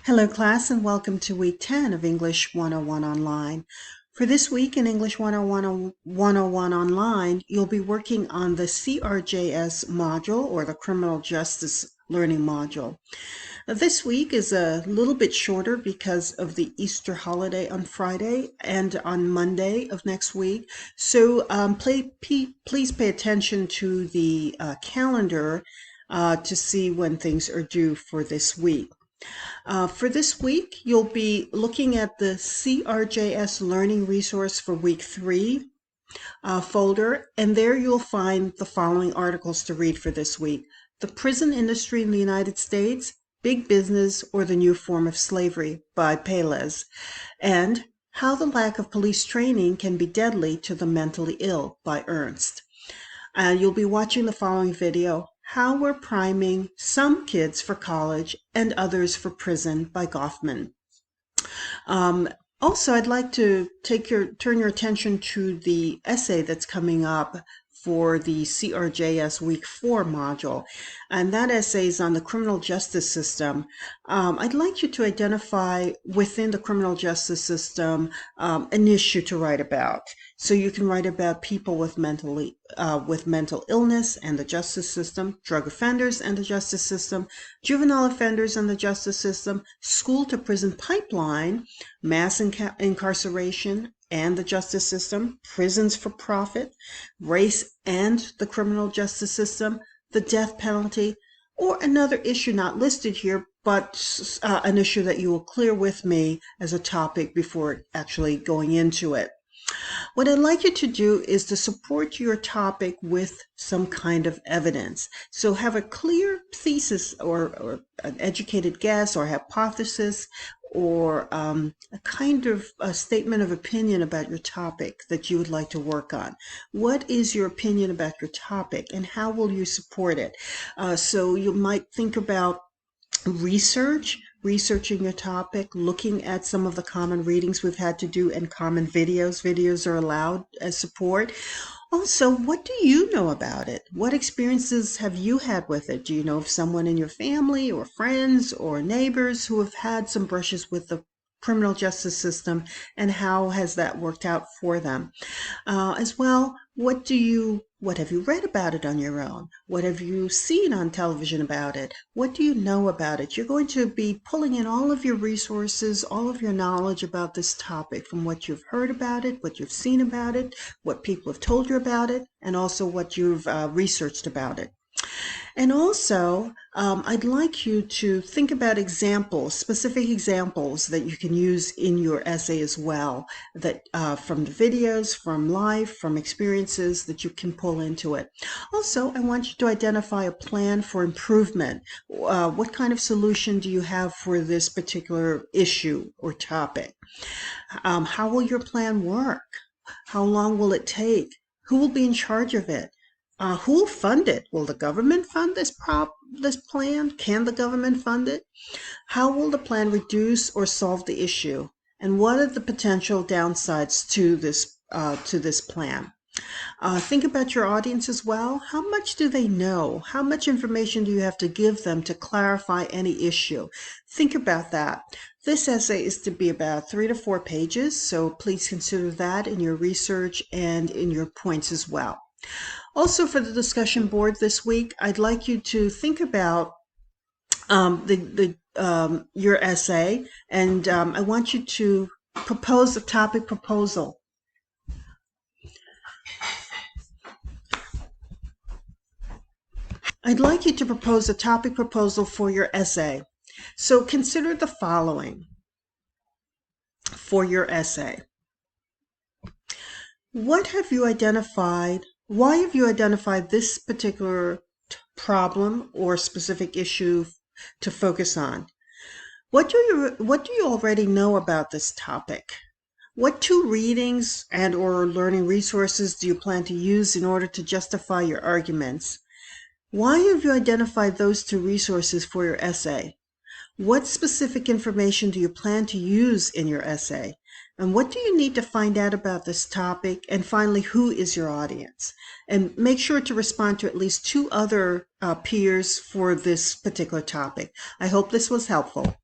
Hello class and welcome to week 10 of English 101 Online. For this week in English 101 Online, you'll be working on the CRJS module or the Criminal Justice Learning module. This week is a little bit shorter because of the Easter holiday on Friday and on Monday of next week. So please pay attention to the calendar to see when things are due for this week. For this week, you'll be looking at the CRJS Learning Resource for Week 3 folder, and there you'll find the following articles to read for this week. The Prison Industry in the United States, Big Business, or the New Form of Slavery by Pelez, and How the Lack of Police Training Can Be Deadly to the Mentally Ill by Ernst. You'll be watching the following video, How We're Priming Some Kids for College and Others for Prison by Goffman. Also, I'd like to turn your attention to the essay that's coming up for the CRJS Week 4 module, and that essay is on the criminal justice system. I'd like you to identify within the criminal justice system an issue to write about. So you can write about people with mental illness and the justice system, drug offenders and the justice system, juvenile offenders and the justice system, school to prison pipeline, mass incarceration and the justice system, prisons for profit, race and the criminal justice system, the death penalty, or another issue not listed here, but an issue that you will clear with me as a topic before actually going into it. What I'd like you to do is to support your topic with some kind of evidence. So have a clear thesis or an educated guess or hypothesis or a kind of a statement of opinion about your topic that you would like to work on. What is your opinion about your topic and how will you support it? So you might think about researching your topic, looking at some of the common readings we've had to do and common videos. Videos are allowed as support. Also, what do you know about it? What experiences have you had with it? Do you know of someone in your family or friends or neighbors who have had some brushes with the criminal justice system, and how has that worked out for them? As well, what have you read about it on your own? What have you seen on television about it? What do you know about it? You're going to be pulling in all of your resources, all of your knowledge about this topic from what you've heard about it, what you've seen about it, what people have told you about it, and also what you've researched about it. And also, I'd like you to think about examples, specific examples that you can use in your essay as well, that from the videos, from life, from experiences that you can pull into it. Also, I want you to identify a plan for improvement. What kind of solution do you have for this particular issue or topic? How will your plan work? How long will it take? Who will be in charge of it? Who will fund it? Will the government fund this plan? Can the government fund it? How will the plan reduce or solve the issue? And what are the potential downsides to this plan? Think about your audience as well. How much do they know? How much information do you have to give them to clarify any issue? Think about that. This essay is to be about 3 to 4 pages, so please consider that in your research and in your points as well. Also, for the discussion board this week, I'd like you to think about your essay, and I want you to propose a topic proposal. I'd like you to propose a topic proposal for your essay. So consider the following for your essay. What have you identified? Why have you identified this particular problem or specific issue to focus on? What do you already know about this topic? What 2 readings and or learning resources do you plan to use in order to justify your arguments? Why have you identified those 2 resources for your essay? What specific information do you plan to use in your essay? And what do you need to find out about this topic? And finally, who is your audience? And make sure to respond to at least 2 other peers for this particular topic. I hope this was helpful.